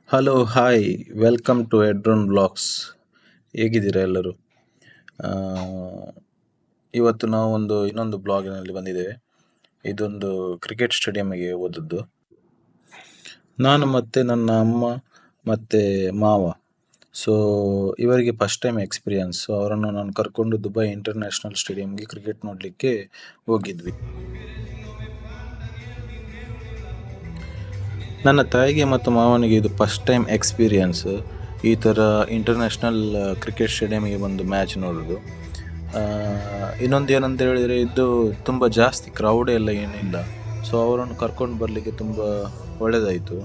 Hello hi welcome to ಎಡ್ರೋನ್ blogs. ಹೇಗಿದ್ದೀರಾ ಎಲ್ಲರೂ? ಆ, ಇವತ್ತು ನಾವು ಇನ್ನೊಂದು ಬ್ಲಾಗಿನಲ್ಲಿ ಬಂದಿದ್ದೇವೆ. ಇದೊಂದು ಕ್ರಿಕೆಟ್ ಸ್ಟೇಡಿಯಂಗೆ ಹೋದದ್ದು. ನಾನು ಮತ್ತು ನನ್ನ ಅಮ್ಮ ಮತ್ತು ಮಾವ. ಸೊ ಇವರಿಗೆ ಫಸ್ಟ್ ಟೈಮ್ ಎಕ್ಸ್ಪೀರಿಯನ್ಸ್. ಸೊ ಅವರನ್ನು ನಾನು ಕರ್ಕೊಂಡು ದುಬೈ ಇಂಟರ್ನ್ಯಾಷನಲ್ ಸ್ಟೇಡಿಯಂಗೆ ಕ್ರಿಕೆಟ್ ನೋಡಲಿಕ್ಕೆ ಹೋಗಿದ್ವಿ. ನನ್ನ ತಾಯಿಗೆ ಮತ್ತು ಮಾವನಿಗೆ ಇದು ಫಸ್ಟ್ ಟೈಮ್ ಎಕ್ಸ್ಪೀರಿಯನ್ಸ್. ಈ ಥರ ಇಂಟರ್ನ್ಯಾಷನಲ್ ಕ್ರಿಕೆಟ್ ಸ್ಟೇಡಿಯಮಿಗೆ ಬಂದು ಮ್ಯಾಚ್ ನೋಡೋದು. ಇನ್ನೊಂದು ಏನಂತ ಹೇಳಿದರೆ, ಇದು ತುಂಬ ಜಾಸ್ತಿ ಕ್ರೌಡ್ ಎಲ್ಲ ಏನಿಲ್ಲ. ಸೊ ಅವರನ್ನು ಕರ್ಕೊಂಡು ಬರಲಿಕ್ಕೆ ತುಂಬ ಒಳ್ಳೆಯದಾಯಿತು.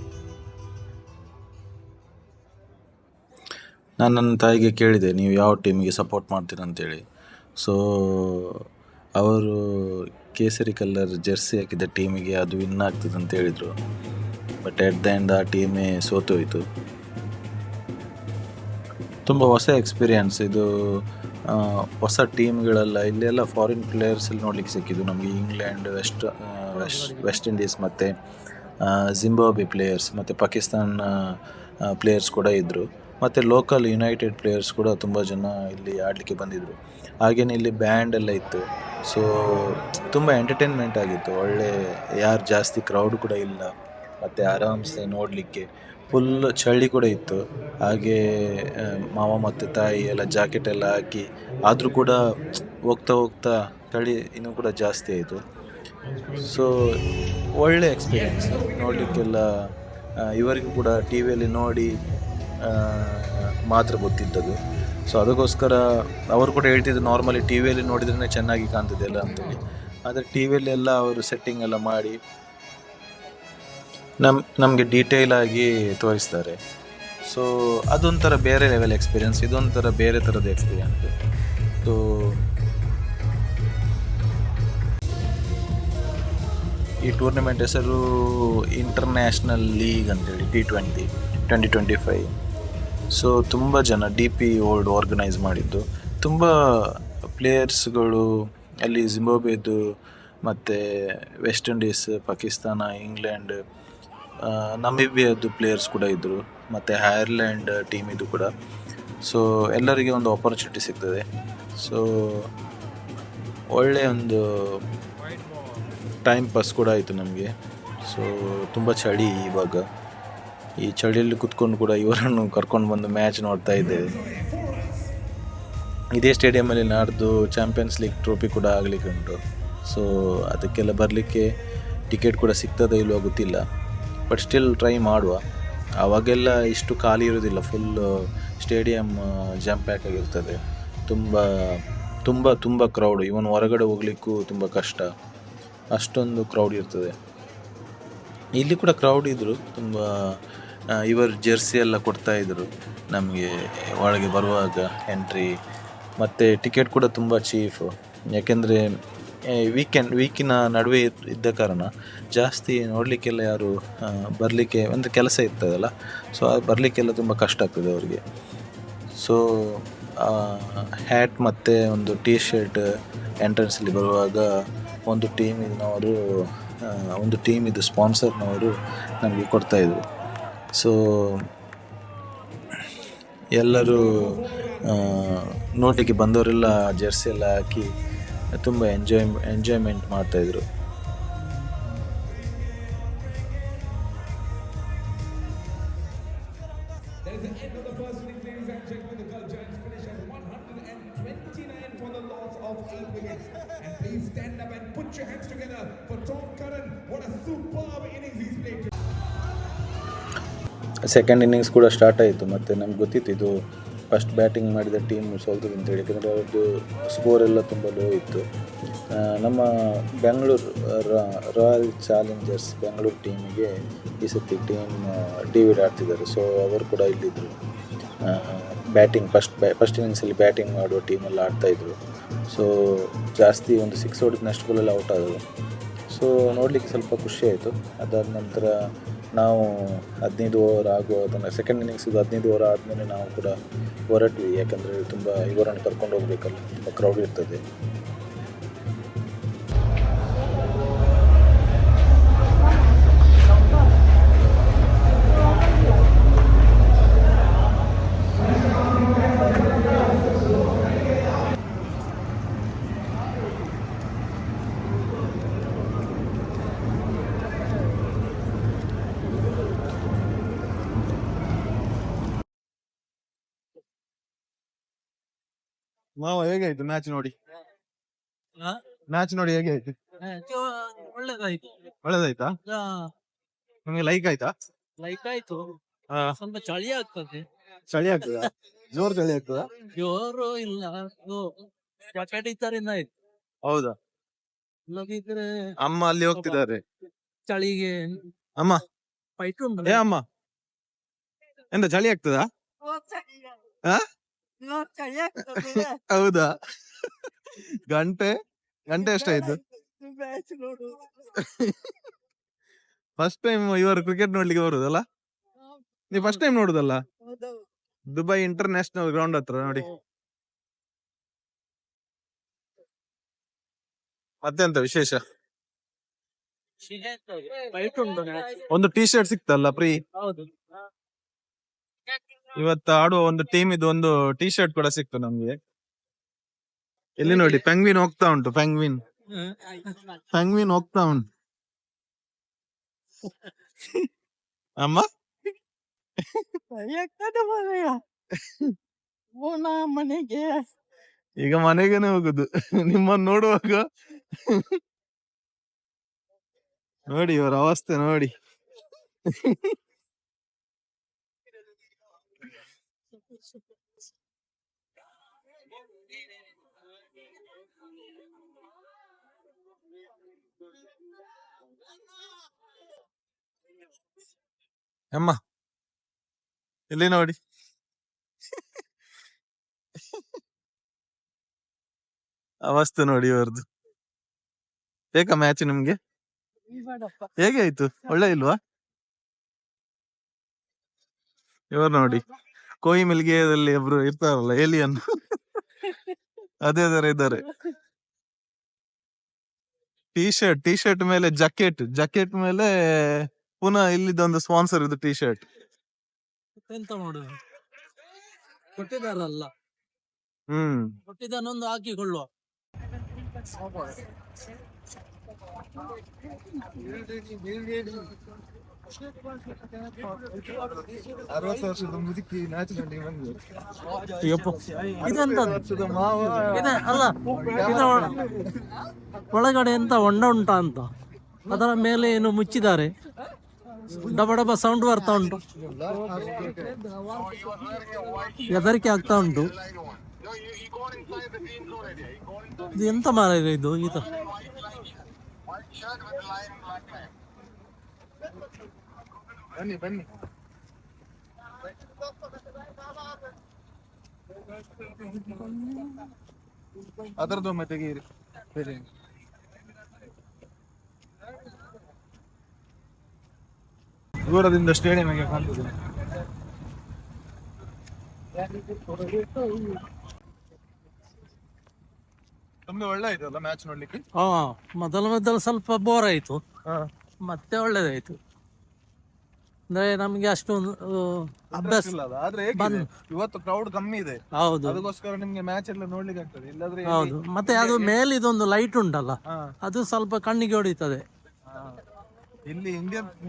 ನಾನು ನನ್ನ ತಾಯಿಗೆ ಕೇಳಿದೆ, ನೀವು ಯಾವ ಟೀಮಿಗೆ ಸಪೋರ್ಟ್ ಮಾಡ್ತೀರ ಅಂತೇಳಿ. ಸೊ ಅವರು ಕೇಸರಿ ಕಲರ್ ಜೆರ್ಸಿ ಹಾಕಿದ ಟೀಮಿಗೆ ಅದು ವಿನ್ ಆಗ್ತದೆ ಅಂತ ಹೇಳಿದರು. ಬಟ್ ಎಟ್ ದ ಎಂಡ್ ಆ ಟೀಮೇ ಸೋತೋಯಿತು. ತುಂಬ ಹೊಸ ಎಕ್ಸ್ಪೀರಿಯನ್ಸ್ ಇದು. ಹೊಸ ಟೀಮ್ಗಳೆಲ್ಲ ಇಲ್ಲೆಲ್ಲ ಫಾರಿನ್ ಪ್ಲೇಯರ್ಸ್ ಇಲ್ಲಿ ನೋಡಲಿಕ್ಕೆ ಸಿಕ್ಕಿದ್ದು ನಮಗೆ. ಇಂಗ್ಲೆಂಡ್, ವೆಸ್ಟ್ ಇಂಡೀಸ್ ಮತ್ತು ಜಿಂಬಾಬ್ವೆ ಪ್ಲೇಯರ್ಸ್ ಮತ್ತು ಪಾಕಿಸ್ತಾನ್ ಪ್ಲೇಯರ್ಸ್ ಕೂಡ ಇದ್ದರು. ಮತ್ತು ಲೋಕಲ್ ಯುನೈಟೆಡ್ ಪ್ಲೇಯರ್ಸ್ ಕೂಡ ತುಂಬ ಜನ ಇಲ್ಲಿ ಆಡಲಿಕ್ಕೆ ಬಂದಿದ್ದರು. ಹಾಗೆಯೇ ಇಲ್ಲಿ ಬ್ಯಾಂಡ್ ಎಲ್ಲ ಇತ್ತು. ಸೊ ತುಂಬ ಎಂಟರ್ಟೈನ್ಮೆಂಟ್ ಆಗಿತ್ತು. ಒಳ್ಳೆ ಯಾರು ಜಾಸ್ತಿ ಕ್ರೌಡ್ ಕೂಡ ಇಲ್ಲ, ಮತ್ತು ಆರಾಮ್ಸೆ ನೋಡಲಿಕ್ಕೆ. ಫುಲ್ ಚಳಿ ಕೂಡ ಇತ್ತು. ಹಾಗೇ ಮಾವ ಮತ್ತು ತಾಯಿ ಎಲ್ಲ ಜಾಕೆಟ್ ಎಲ್ಲ ಹಾಕಿ, ಆದರೂ ಕೂಡ ಹೋಗ್ತಾ ಹೋಗ್ತಾ ಚಳಿ ಇನ್ನೂ ಕೂಡ ಜಾಸ್ತಿ ಆಯಿತು. ಸೊ ಒಳ್ಳೆ ಎಕ್ಸ್ಪೀರಿಯೆನ್ಸ್ ನೋಡಲಿಕ್ಕೆಲ್ಲ. ಇವರಿಗೂ ಕೂಡ ಟಿ ವಿಯಲ್ಲಿ ನೋಡಿ ಮಾತ್ರ ಗೊತ್ತಿದ್ದದು. ಸೊ ಅದಕ್ಕೋಸ್ಕರ ಅವರು ಕೂಡ ಹೇಳ್ತಿದ್ದು, ನಾರ್ಮಲಿ ಟಿ ವಿಯಲ್ಲಿ ನೋಡಿದ್ರೇ ಚೆನ್ನಾಗಿ ಕಾಣ್ತಿದೆ ಎಲ್ಲ ಅಂತೇಳಿ. ಆದರೆ ಟಿ ವಿಯಲ್ಲೆಲ್ಲ ಅವರು ಸೆಟ್ಟಿಂಗ್ ಎಲ್ಲ ಮಾಡಿ ನಮಗೆ ಡೀಟೇಲ್ ಆಗಿ ತೋರಿಸ್ತಾರೆ. ಸೊ ಅದೊಂಥರ ಬೇರೆ ಲೆವೆಲ್ ಎಕ್ಸ್ಪೀರಿಯೆನ್ಸ್, ಇದೊಂಥರ ಬೇರೆ ಥರದ ಎಕ್ಸ್ಪೀರಿಯೆನ್ಸ್. ಸೊ ಈ ಟೂರ್ನಮೆಂಟ್ ಹೆಸರು ಇಂಟರ್ನ್ಯಾಷನಲ್ ಲೀಗ್ ಅಂತೇಳಿ, T20 2025. ಸೊ ತುಂಬ ಜನ DP World ಆರ್ಗನೈಸ್ ಮಾಡಿದ್ದು. ತುಂಬ ಪ್ಲೇಯರ್ಸ್ಗಳು ಅಲ್ಲಿ ಜಿಂಬಾಬ್ವೆದು ಮತ್ತು ವೆಸ್ಟ್ ಇಂಡೀಸ್, ಪಾಕಿಸ್ತಾನ, ಇಂಗ್ಲೆಂಡ್, ನಮೀಬಿಯಾದ್ದು ಪ್ಲೇಯರ್ಸ್ ಕೂಡ ಇದ್ದರು, ಮತ್ತು ಐರ್ಲ್ಯಾಂಡ್ ಟೀಮ್ ಇದು ಕೂಡ. ಸೊ ಎಲ್ಲರಿಗೆ ಒಂದು ಆಪರ್ಚುನಿಟಿ ಸಿಗ್ತದೆ. ಸೊ ಒಳ್ಳೆಯ ಒಂದು ಟೈಮ್ ಪಾಸ್ ಕೂಡ ಆಯಿತು ನಮಗೆ. ಸೊ ತುಂಬ ಚಳಿ ಇವಾಗ. ಈ ಚಳಿಯಲ್ಲಿ ಕುತ್ಕೊಂಡು ಕೂಡ ಇವರನ್ನು ಕರ್ಕೊಂಡು ಬಂದು ಮ್ಯಾಚ್ ನೋಡ್ತಾ ಇದ್ದೇವೆ. ಇದೇ ಸ್ಟೇಡಿಯಮಲ್ಲಿ ನಾಡ್ದು ಚಾಂಪಿಯನ್ಸ್ ಲೀಗ್ ಟ್ರೋಫಿ ಕೂಡ ಆಗಲಿಕ್ಕೆ ಉಂಟು. ಸೊ ಅದಕ್ಕೆಲ್ಲ ಬರಲಿಕ್ಕೆ ಟಿಕೆಟ್ ಕೂಡ ಸಿಗ್ತದೆ ಇಲ್ವೋ ಗೊತ್ತಿಲ್ಲ. ಬಟ್ ಸ್ಟಿಲ್ ಟ್ರೈ ಮಾಡುವ. ಆವಾಗೆಲ್ಲ ಇಷ್ಟು ಖಾಲಿ ಇರೋದಿಲ್ಲ, ಫುಲ್ ಸ್ಟೇಡಿಯಮ್ ಜಾಮ್ ಪ್ಯಾಕ್ ಆಗಿರ್ತದೆ. ತುಂಬ ತುಂಬ ತುಂಬ ಕ್ರೌಡ್. ಇವನು ಹೊರಗಡೆ ಹೋಗ್ಲಿಕ್ಕೂ ತುಂಬ ಕಷ್ಟ, ಅಷ್ಟೊಂದು ಕ್ರೌಡ್ ಇರ್ತದೆ. ಇಲ್ಲಿ ಕೂಡ ಕ್ರೌಡ್ ಇದ್ದರು ತುಂಬ. ಇವರು ಜೆರ್ಸಿ ಎಲ್ಲ ಕೊಡ್ತಾಯಿದ್ರು ನಮಗೆ ಒಳಗೆ ಬರುವಾಗ ಎಂಟ್ರಿ. ಮತ್ತು ಟಿಕೆಟ್ ಕೂಡ ತುಂಬ ಚೀಫ್. ಯಾಕೆಂದರೆ ವೀಕಿನ ನಡುವೆ ಇದ್ದ ಕಾರಣ ಜಾಸ್ತಿ ನೋಡಲಿಕ್ಕೆಲ್ಲ ಯಾರು ಬರಲಿಕ್ಕೆ, ಒಂದು ಕೆಲಸ ಇರ್ತದಲ್ಲ. ಸೊ ಬರಲಿಕ್ಕೆಲ್ಲ ತುಂಬ ಕಷ್ಟ ಆಗ್ತದೆ ಅವರಿಗೆ. ಸೊ ಹ್ಯಾಟ್ ಮತ್ತು ಒಂದು ಟೀ ಶರ್ಟ್ ಎಂಟ್ರೆನ್ಸಲ್ಲಿ ಬರುವಾಗ ಒಂದು ಟೀಮಿದು ಸ್ಪಾನ್ಸರ್ನವರು ನಮಗೆ ಕೊಡ್ತಾಯಿದ್ರು. ಸೊ ಎಲ್ಲರೂ ನೋಡಲಿಕ್ಕೆ ಬಂದವರೆಲ್ಲ ಜೆರ್ಸಿ ಎಲ್ಲ ಹಾಕಿ ತುಂಬ ಎಂಜಾಯ್ಮೆಂಟ್ ಮಾಡ್ತಾಯಿದ್ರು. ಸೆಕೆಂಡ್ ಇನ್ನಿಂಗ್ಸ್ ಕೂಡ ಸ್ಟಾರ್ಟ್ ಆಯಿತು. ಮತ್ತು ನಮ್ಗೆ ಗೊತ್ತಿತ್ತು ಇದು ಫಸ್ಟ್ ಬ್ಯಾಟಿಂಗ್ ಮಾಡಿದ ಟೀಮ್ ಸೋಲ್ತದೆ ಅಂತೇಳಿ. ಯಾಕೆಂದರೆ ಅವ್ರದ್ದು ಸ್ಕೋರ್ ಎಲ್ಲ ತುಂಬ ಲೋ ಇತ್ತು. ನಮ್ಮ ಬೆಂಗಳೂರು ರಾಯಲ್ ಚಾಲೆಂಜರ್ಸ್ ಬೆಂಗಳೂರು ಟೀಮಿಗೆ ಈ ಸತಿ ಟೀಮ್ ಡಿವೈಡ್ ಆಡ್ತಿದ್ದಾರೆ. ಸೊ ಅವರು ಕೂಡ ಇಲ್ಲಿದ್ದರು. ಬ್ಯಾಟಿಂಗ್ ಫಸ್ಟ್ ಇನ್ನಿಂಗ್ಸಲ್ಲಿ ಬ್ಯಾಟಿಂಗ್ ಮಾಡುವ ಟೀಮೆಲ್ಲ ಆಡ್ತಾಯಿದ್ರು. ಸೊ ಜಾಸ್ತಿ ಒಂದು 6 ಹೊಡೆದಷ್ಟು ಬಾಲಲ್ಲಿ ಔಟ್ ಆದರು. ಸೊ ನೋಡಲಿಕ್ಕೆ ಸ್ವಲ್ಪ ಖುಷಿ ಆಯಿತು. ಅದಾದ ನಂತರ ನಾವು 15 ಓವರ್ ಆಗುವುದನ್ನು, ಸೆಕೆಂಡ್ ಇನ್ನಿಂಗ್ಸಿದು 15 ಓವರ್ ಆದಮೇಲೆ ನಾವು ಕೂಡ ಹೊರಟ್ವಿ. ಯಾಕಂದರೆ ತುಂಬ ಇವರನ್ನು ಕರ್ಕೊಂಡು ಹೋಗಬೇಕಲ್ಲ, ತುಂಬ ಕ್ರೌಡ್ ಇರ್ತದೆ. ಮಾವ ಹೇಗಾಯ್ತು ಮ್ಯಾಚ್ ನೋಡಿ? ಮ್ಯಾಚ್ ನೋಡಿ ಹೇಗೆ ಆಯ್ತು? ಒಳ್ಳೇದಾಯ್ತು. ಒಳ್ಳೇದಾಯ್ತಾ? ನಿಮ್ಗೆ ಲೈಕ್ ಆಯ್ತಾ? ಲೈಕ್ ಆಯ್ತು. ಸ್ವಲ್ಪ ಚಳಿ ಆಗ್ತದೆ. ಚಳಿ ಆಗ್ತದ? ಜೋರ್ ಚಳಿ ಆಗ್ತದ? ಜೋರು ಇಲ್ಲ, ಜಾಕೆಟ್ ಇದ್ದರಿಂದ ಆಯ್ತು. ಹೌದಾ? ಇಲ್ಲದಿದ್ರೆ ಅಮ್ಮ ಅಲ್ಲಿ ಹೋಗ್ತಿದ್ದಾರೆ ಚಳಿಗೆ. ಅಮ್ಮ ಫೈಟ್ ಉಂಟು. ಏ ಅಮ್ಮ, ಎಂತ ಚಳಿ ಆಗ್ತದಾ? ಹೌದಾ? ಗಂಟೆ ಎಷ್ಟಾಯ್ತು? ಫಸ್ಟ್ ಟೈಮ್ ಇವರು ಕ್ರಿಕೆಟ್ ನೋಡ್ಲಿಕ್ಕೆ ಬರುದಲ್ಲ? ನೀವು ಫಸ್ಟ್ ಟೈಮ್ ನೋಡುದಲ್ಲ? ದುಬೈ ಇಂಟರ್ನ್ಯಾಷನಲ್ ಗ್ರೌಂಡ್ ಹತ್ರ ನೋಡಿ. ಮತ್ತೆಂತ ವಿಶೇಷ? ಫೈಟ್ ಉಂಟು. ಒಂದು ಟಿ ಶರ್ಟ್ ಸಿಕ್ತಲ್ಲ ಫ್ರೀ? ಹೌದು. ಇವತ್ತು ಆಡುವ ಒಂದು ಟೀಮ್ ಇದು ಒಂದು ಟಿ ಶರ್ಟ್ ಕೂಡ ಸಿಕ್ತು ನಮ್ಗೆ. ಇಲ್ಲಿ ನೋಡಿ, ಪೆಂಗ್ವಿನ್ ಹೋಗ್ತಾ ಉಂಟು. ಪೆಂಗ್ವಿನ್ ಹೋಗ್ತಾ ಉಂಟು. ಅಮ್ಮ ಮನೆಗೆ ಈಗ ಮನೆಗೇನೆ ಹೋಗುದು ನಿಮ್ಮನ್ನು ನೋಡುವಾಗ. ನೋಡಿ ಇವರ ಅವಸ್ಥೆ ನೋಡಿ. ಅಮ್ಮ ಇಲ್ಲಿ ನೋಡಿ. ಅವಸ್ಥೆ ನೋಡಿ ಇವರದು. ಬೇಕಾ ಮ್ಯಾಚ್ ನಿಮ್ಗೆ? ಹೇಗೆ ಆಯ್ತು? ಒಳ್ಳೆ ಇಲ್ವಾ? ಇವರು ನೋಡಿ, ಕೋಯಿ ಮಿಲ್ಗೆಯಲ್ಲಿ ಒಬ್ರು ಇರ್ತಾರಲ್ಲ, ಏಲಿಯನ್, ಅದೇ ತರ ಇದ್ದಾರೆ. ಟಿ ಶರ್ಟ್ ಮೇಲೆ ಜಾಕೆಟ್ ಮೇಲೆ ಪುನಃ ಇಲ್ಲಿದೊಂದು ಸ್ಪಾನ್ಸರ್ ಇದು ಟಿ ಶರ್ಟ್. ಎಂತ ಮಾಡುದು, ಕೊಟ್ಟಿದಾರಲ್ಲ, ಕೊಟ್ಟಿದ್ದನ್ನೊಂದು ಹಾಕಿಕೊಳ್ಳುವ. 60 ವರ್ಷದ ಮುದುಕಿ ಮ್ಯಾಚ್ ನೋಡಿ ಬಂದು. ಒಳಗಡೆ ಎಂತ ಹೊಂಡ ಉಂಟಾ ಅಂತ, ಅದರ ಮೇಲೆ ಏನು ಮುಚ್ಚಿದ್ದಾರೆ. ಡಬ ಡಬ ಸೌಂಡ್ ಬರ್ತಾ ಉಂಟು, ಹೆದರಿಕೆ ಆಗ್ತಾ ಉಂಟು. ಇದು ಎಂತ ಮಾರ ಇದು ಈತ? ಬನ್ನಿ ಅದರದೊಮ್ಮೆ ತೆಗೀರಿ. ದೂರದಿಂದ ಸ್ಟೇಡಿಯಂ ಆಗಿ ಕಾಣ್ತದೆ. ತುಂಬಾ ಒಳ್ಳೆ ಆಯ್ತಲ್ಲ ಮ್ಯಾಚ್ ನೋಡ್ಲಿಕ್ಕೆ. ಮೊದಲು ಸ್ವಲ್ಪ ಬೋರ್ ಆಯ್ತು, ಮತ್ತೆ ಒಳ್ಳೇದಾಯ್ತು. ಅಂದ್ರೆ ನಮ್ಗೆ ಅಷ್ಟೊಂದು ಅಭ್ಯಾಸ ಇಲ್ಲ, ಆದ್ರೆ ಇವತ್ತು ಕ್ರೌಡ್ ಕಮ್ಮಿ ಇದೆ. ಹೌದು, ಅದಕ್ಕೋಸ್ಕರ ನಿಮ್ಗೆ ಮ್ಯಾಚ್ ಎಲ್ಲ ನೋಡ್ಲಿಕ್ಕೆ ಆಗ್ತದೆ. ಇಲ್ಲದ್ರೆ ಹೌದು. ಮತ್ತೆ ಅದು ಮೇಲೆ ಇದೊಂದು ಲೈಟ್ ಉಂಟಲ್ಲ, ಅದು ಸ್ವಲ್ಪ ಕಣ್ಣಿಗೆ ಹೊಡಿತದೆ. ಇಲ್ಲಿ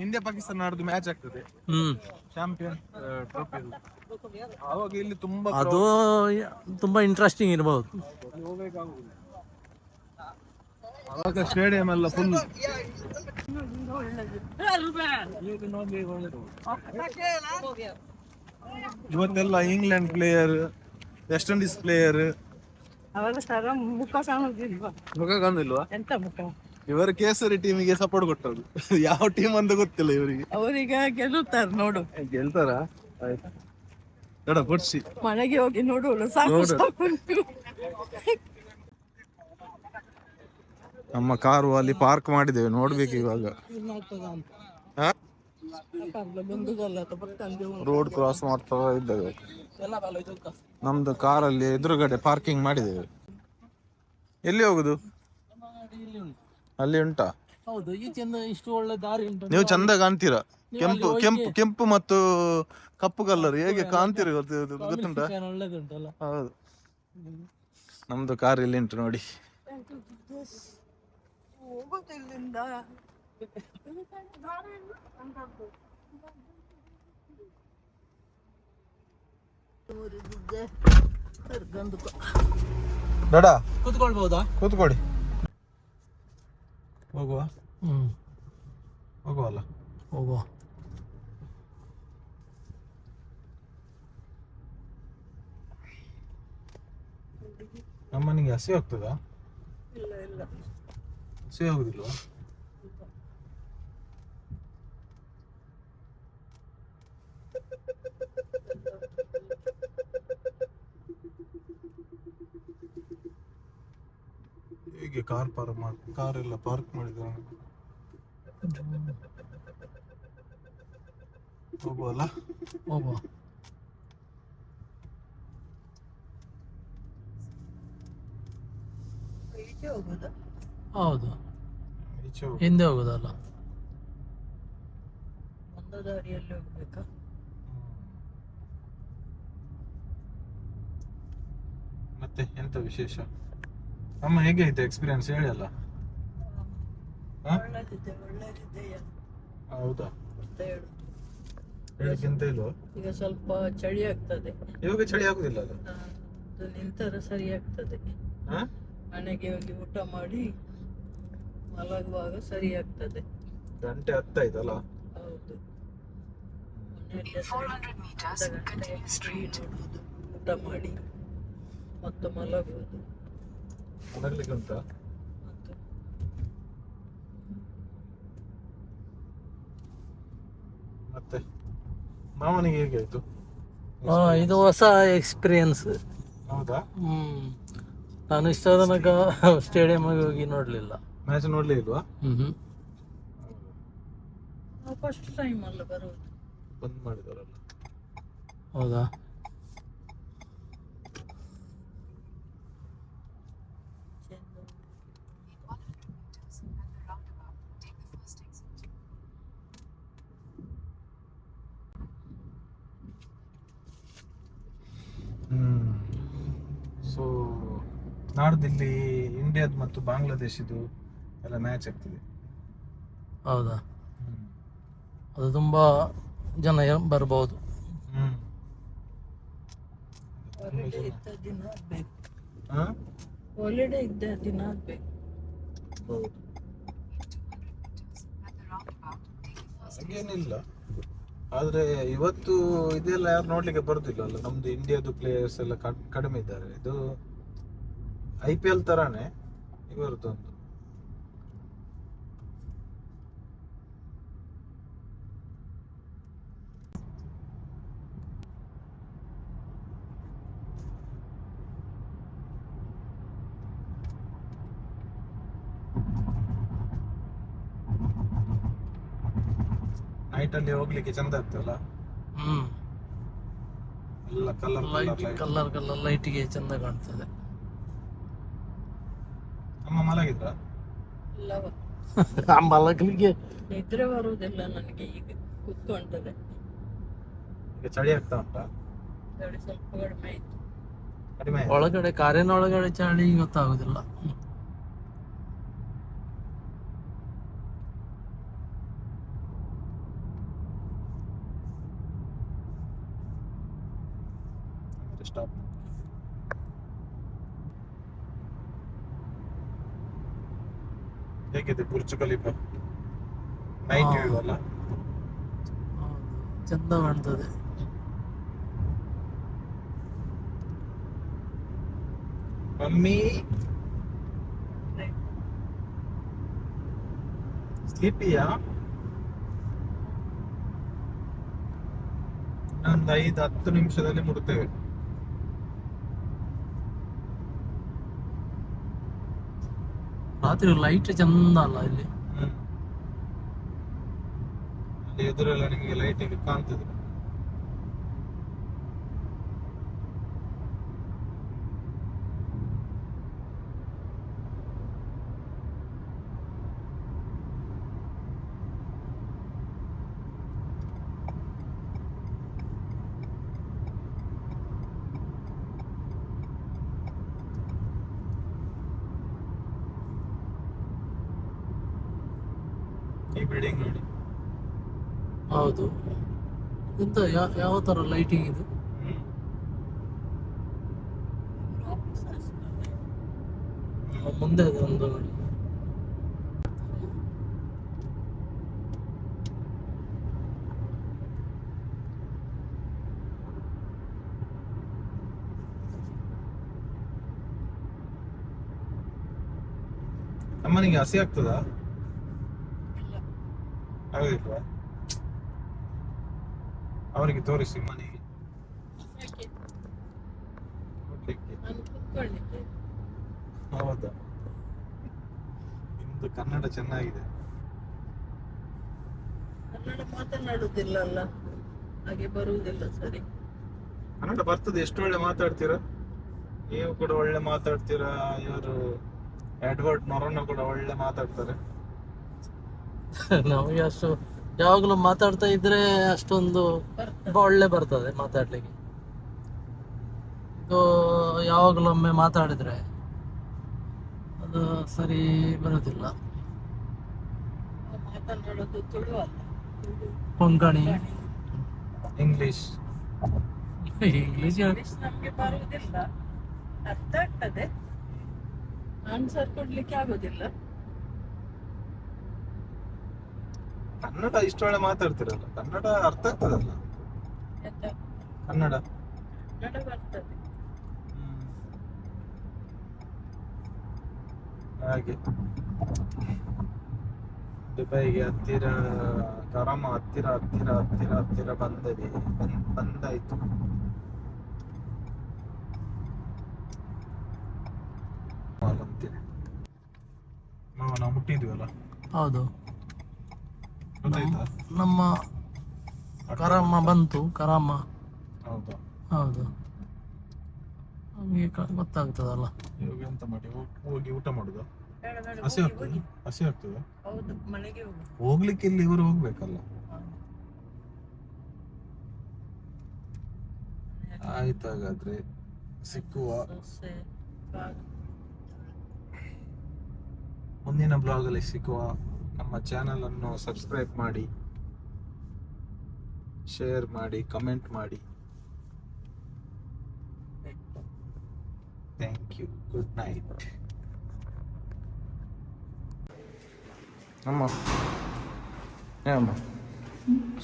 ಇಂಡಿಯಾ ಪಾಕಿಸ್ತಾನ ನಾಡ್ದು ಮ್ಯಾಚ್ ಆಗ್ತದೆ, ಚಾಂಪಿಯನ್ ಟ್ರೋಫಿ. ಅವಾಗ ಇಲ್ಲಿ ಅದು ತುಂಬಾ ಇಂಟ್ರೆಸ್ಟಿಂಗ್ ಇರಬಹುದು. ಅವಾಗ ಸ್ಟೇಡಿಯಂ ಎಲ್ಲ ಫುಲ್. ಇವತ್ತೆಲ್ಲ England player, West Indies player. ಮುಖ ಕಾಣುದಿಲ್ವಾ? ಇವರು ಕೇಸರಿ ಟೀಮಿಗೆ ಸಪೋರ್ಟ್ ಕೊಟ್ಟರು. ಯಾವ ಟೀಮ್ ಅಂತ ಗೊತ್ತಿಲ್ಲ ಇವರಿಗೆ. ಅವರೀಗ ಗೆಲ್ಲುತ್ತಾರ ನೋಡು. ಗೆಲ್ತಾರ? ಆಯ್ತು, ನೋಡ ಕೊಡ್ಸಿ ಮನೆಗೆ ಹೋಗಿ ನೋಡು. ಸಾಕು ನಮ್ಮ ಕಾರು ಅಲ್ಲಿ ಪಾರ್ಕ್ ಮಾಡಿದ್ದೇವೆ, ನೋಡ್ಬೇಕು ಇವಾಗ. ರೋಡ್ ಕ್ರಾಸ್ ಮಾಡ್ತಾ ಇದ್ದೇವೆ. ನಮ್ದು ಕಾರಲ್ಲಿ ಎದುರುಗಡೆ ಪಾರ್ಕಿಂಗ್ ಮಾಡಿದ್ದೇವೆ. ಎಲ್ಲಿ ಹೋಗುದು? ಅಲ್ಲಿ ಉಂಟಾ? ಹೌದು, ಈಚೆಂದ ಇಷ್ಟು ಒಳ್ಳೆ ದಾರಿ ಉಂಟು. ನೀವು ಚಂದ ಕಾಣ್ತೀರಾ. ಕೆಂಪು ಮತ್ತು ಕಪ್ಪು ಕಲರ್ ಹೇಗೆ ಕಾಣ್ತೀರಿ ಗೊತ್ತುಂಟಾ? ಒಳ್ಳೇದುಂಟಲ್ಲ. ಹೌದು, ನಮ್ದು ಕಾರ್ ಇಲ್ಲಿ ಉಂಟು ನೋಡಿ. ಡಾಡಾ ಕೂತ್ಕೊಳ್ಬಹುದಾ? ಕೂತ್ಕೊಡಿ. ಹೋಗುವ ಹ್ಮ್, ಹೋಗುವಲ್ಲ. ಹೋಗುವ. ಅಮ್ಮನಿಗೆ ಹಸಿ ಆಗ್ತದಾ? ಇಲ್ಲ ಇಲ್ಲ ಹಸಿ ಆಗುದಿಲ್ವಾ? ಹೇಗೆ ಕಾರ್ ಎಲ್ಲ ಪಾರ್ಕ್ ಮಾಡಿದ ಹೋಗುವಲ್ಲ. ಹೋಗುವ. ಈಚೆ ಹೋಗುದಾ? ಹೌದು, ಈಚೆ ಹೋಗು. ಹಿಂದೆ ಹೋಗುದಲ್ಲ. ಒಂದು ದಾರಿಯಲ್ಲಿ ಹೋಗ್ಬೇಕಾ? ಮತ್ತೆ ಎಂತ ವಿಶೇಷ? ಅಮ್ಮ ಹೇಗೆ ಐತೆ ಎಕ್ಸ್ಪೀರಿಯನ್ಸ್ ಹೇಳಿ ಅಲ್ಲ. ಹಾ? ಒಳ್ಳೆದಿದೆ ಹೌದಾ? ಅಂತ ಹೇಳುದು. ಹೇಳಿಕ್ಕಿಂತ ಇಲ್ವಾ? ಈಗ ಸ್ವಲ್ಪ ಚಳಿ ಆಗ್ತದೆ. ಇವಾಗ ಚಳಿ ಆಗುದಿಲ್ಲ ಅಲ್ಲ? ಅದು ನಿಂತರ ಸರಿ ಆಗ್ತದೆ. ಹಾ? ಮನೆಗೆ ಹೋಗಿ ಊಟ ಮಾಡಿ ಮಲಗುವಾಗ ಸರಿ ಆಗ್ತದೆ. ಗಂಟೆ 10 ಆಯ್ತಲ್ಲ? ಹೌದು, ಮನೆಯಲ್ಲಿ ಅರ್ಧ ಗಂಟೆ ನೋಡುವುದು, ಊಟ ಮಾಡಿ ಮತ್ತು ಮಲಗುವುದು. ಮಲಗ್ಲಿಕ್ಕೆ ಉಂಟಾ? ಮತ್ತು ಮತ್ತೆ ಮಾವನಿಗೆ ಹೇಗೆ ಆಯ್ತು? ಇದು ಹೊಸ ಎಕ್ಸ್ಪೀರಿಯನ್ಸ್. ಹೌದಾ? ನಾನು ಇಷ್ಟ ತನಕ ಸ್ಟೇಡಿಯಂಗೆ ಹೋಗಿ ನೋಡ್ಲಿಲ್ಲ. ಮ್ಯಾಚ್ ನೋಡ್ಲೇ ಇಲ್ವಾ? ಹ್ಮ್. ನಾವು ಫಸ್ಟ್ ಟೈಮ್ ಅಲ್ಲ ಬರುವುದು. ಬಂದ್ ಮಾಡಿದಾರಲ್ಲ. ಹೌದಾ? ಸೊ ನಾಡ್ದಿಲ್ಲಿ ಇಂಡಿಯಾದ ಮತ್ತು ಬಾಂಗ್ಲಾದೇಶದ್ದು ಎಲ್ಲ ಮ್ಯಾಚ್ ಆಗ್ತದೆ. ಹೌದಾ? ಅದು ತುಂಬಾ ಜನ ಬರ್ಬೋದು. ಹಾಲಿಡೇ ಇದ್ದ ದಿನ ಆಗ್ಬೇಕು. ಹಾ? ಹಾಲಿಡೇ ಇದ್ದ ದಿನ ಆಗ್ಬೇಕು. ಹೌದು. ಹಾಗೇನಿಲ್ಲ, ಆದ್ರೆ ಇವತ್ತು ಇದೆಲ್ಲ ಯಾರು ನೋಡ್ಲಿಕ್ಕೆ ಬರುದಿಲ್ಲ ಅಲ್ಲ. ನಮ್ದು ಇಂಡಿಯಾದು ಪ್ಲೇಯರ್ಸ್ ಎಲ್ಲ ಕಡಿಮೆ ಇದ್ದಾರೆ. ಇದು IPL ತರಾನೇ ಇವರದೊಂದು. ನೈಟ್ ಅಲ್ಲಿ ಹೋಗ್ಲಿಕ್ಕೆ ಚಂದ ಆಗ್ತದಲ್ಲ. ಎಲ್ಲ ಕಲರ್ ಲೈಟಿಗೆ ಚಂದ ಕಾಣ್ತದೆ. ಅಮ್ಮ ಮಲಗಿದ್ರ? ಇಲ್ಲವ ಮಲಗಲಿಕ್ಕೆ ನಿದ್ರೆ ಬರುವುದಿಲ್ಲ ನನಗೆ. ಈಗ ಕುತ್ಕೊಂಡದೆ. ಈಗ ಚಳಿ ಆಗ್ತಾ ಉಂಟಾ? ಚಳಿ ಸ್ವಲ್ಪ ಕಡಿಮೆ ಆಯ್ತು. ಕಡಿಮೆ ಆಯ್ತಾ? ಒಳಗಡೆ ಕಾರಿನ ಒಳಗಡೆ ಚಳಿ ಗೊತ್ತಾಗುದಿಲ್ಲ. ಸ್ಟಾಪ್. ಹೇಗಿದೆ ಬುರ್ಜ್ ಖಲೀಫಾ? ನೈಟ್ ವ್ಯೂ ಅಲ್ಲ? ಚಂದ ಕಾಣ್ತದೆ. ಮಮ್ಮಿ ಸ್ಲೀಪಿಯಾ? ಒಂದು 5-10 ನಿಮಿಷದಲ್ಲಿ ಮುಡುತ್ತೇವೆ. ರಾತ್ರಿ ಲೈಟ್ ಚಂದ ಅಲ್ಲ ಇಲ್ಲಿ. ಅಲ್ಲಿ ಎದುರೆಲ್ಲ ನಿಮಗೆ ಲೈಟಿಗೆ ಕಾಣ್ತದೆ. ಈ ಬಿಲ್ಡಿಂಗ್ ನೋಡಿ. ಹೌದು, ಎಂತ ಯಾವ ತರ ಲೈಟಿಂಗ್ ಇದು? ಮುಂದೆ ಒಂದು ಅಮ್ಮನಿಗೆ ಹಸಿ ಆಗ್ತದಾ? ಇಲ್ಲ. ಆಗೋದಿಲ್ವಾ? ಅವರಿಗೆ ತೋರಿಸಿ ಮನೆಗೆ ಯಾಕೆ? ನೋಡ್ಲಿಕ್ಕೆ. ನಾನು ಕುತ್ಕೊಳ್ಳಿಕ್ಕೆ. ಹೌದಾ? ನಿಮ್ದು ಕನ್ನಡ ಚೆನ್ನಾಗಿದೆ. ಕನ್ನಡ ಮಾತನಾಡುವುದಿಲ್ಲ ಅಲ್ಲ, ಹಾಗೆ ಬರುವುದಿಲ್ಲ ಸರಿ. ಕನ್ನಡ ಬರ್ತದೆ, ಎಷ್ಟು ಒಳ್ಳೆ ಮಾತಾಡ್ತೀರಾ ನೀವು ಕೂಡ, ಒಳ್ಳೆ ಮಾತಾಡ್ತೀರಾ. ಇವರು ಎಡ್ವರ್ಡ್ ನೊರೊನ ಕೂಡ ಒಳ್ಳೆ ಮಾತಾಡ್ತಾರೆ. ನಮಗೆ ಅಷ್ಟು ಯಾವಾಗಲೂ ಮಾತಾಡ್ತಾ ಇದ್ರೆ ಅಷ್ಟೊಂದು ಒಳ್ಳೆ ಬರ್ತದೆ ಮಾತಾಡ್ಲಿಕ್ಕೆ. ಇದು ಯಾವಾಗಲೊಮ್ಮೆ ಮಾತಾಡಿದ್ರೆ ಅದು ಸರಿ ಬರೋದಿಲ್ಲ. ನಾವು ಮಾತನಾಡೋದು ತುಳು ಅಲ್ಲ, Tulu Konkani, English. English English ನಮ್ಗೆ ಬರುವುದಿಲ್ಲ, ಅರ್ಥ ಆಗ್ತದೆ, ಆನ್ಸರ್ ಕೊಡ್ಲಿಕ್ಕೆ ಆಗೋದಿಲ್ಲ. ಕನ್ನಡ ಇಷ್ಟು ಒಳ್ಳೆ ಮಾತಾಡ್ತಿರಲ್ಲ, ಕನ್ನಡ ಅರ್ಥ ಆಗ್ತದಲ್ಲ? ಎಂತ? ಕನ್ನಡ ಕನ್ನಡ ಬರ್ತದೆ. ಹಾಗೆ ದುಬೈಗೆ ಹತ್ತಿರ, ಕರಾಮ ಹತ್ತಿರ ಹತ್ತಿರ ಹತ್ತಿರ ಹತ್ತಿರ ಬಂದಾಯ್ತು. ನಾವು ಮುಟ್ಟಿದ್ವಲ್ಲ, ಹೌದು. ಗೊತ್ತಾಯ್ತಾ? ನಮ್ಮ ಕರಾಮ ಬಂತು, ಕರಾಮ. ಹೌದಾ? ಹೌದು, ನಮಗೆ ಗೊತ್ತಾಗ್ತದಲ್ಲ. ಇವಾಗ ಎಂತ ಮಾಡಿ, ಹೋಗಿ ಊಟ ಮಾಡುದು? ಬೇಡ ಬೇಡ, ಹಸಿ ಹೋಗಿ ಆಗ್ತದೆ, ಹೋಗಿ. ಹಸಿ ಆಗ್ತದೆ. ಹೌದು, ಮನೆಗೆ ಹೋಗು. ಹೋಗ್ಲಿಕ್ಕೆ ಇಲ್ಲಿ ಇವರು ಹೋಗ್ಬೇಕಲ್ಲ. ಆಯ್ತು, ಹಾಗಾದ್ರೆ ಸಿಕ್ಕುವ. ದೋಸೆ, ಕಾಳು. ಮುಂದಿನ ಬ್ಲಾಗ್ ಅಲ್ಲಿ ಸಿಕ್ಕುವ. ನಮ್ಮ ಚಾನೆಲ್ ಅನ್ನು ಸಬ್ಸ್ಕ್ರೈಬ್ ಮಾಡಿ, ಶೇರ್ ಮಾಡಿ, ಕಮೆಂಟ್ ಮಾಡಿ. Thank you. Good night. ಅಮ್ಮ, ಏನಮ್ಮ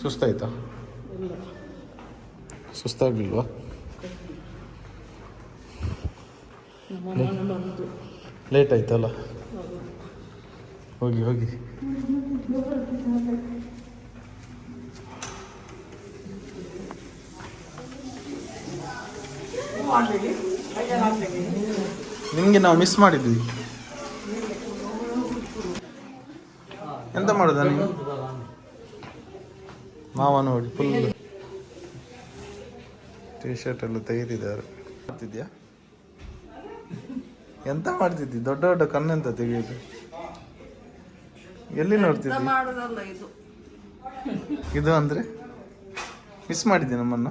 ಸುಸ್ತಾಯ್ತಾ? ಸುಸ್ತಾಗ್ಲಿಲ್ವಾ? ಲೇಟ್ ಆಯ್ತಲ್ಲ? ಹೋಗಿ ಹೋಗಿ. ನಿಮಗೆ ನಾವು ಮಿಸ್ ಮಾಡಿದ್ವಿ. ಎಂತ ಮಾಡುದ ನೀವು? ಮಾವ ನೋಡಿ ಫುಲ್ ಟೀ ಶರ್ಟ್ ಎಲ್ಲ ತೆಗೆದಿದ್ದಾರೆ. ಮಾಡ್ತಿದ್ಯಾ? ಎಂತ ಮಾಡ್ತಿದ್ದಿ? ದೊಡ್ಡ ದೊಡ್ಡ ಕಣ್ಣೆಂತ ತೆಗೆಯುದು? ಎಲ್ಲಿ ನೋಡ್ತಿದ್ದಿ? ಮಾಡೋದಲ್ಲ ಇದು. ಇದು ಅಂದ್ರೆ ಮಿಸ್ ಮಾಡಿದ್ದೆ ನಮ್ಮನ್ನ.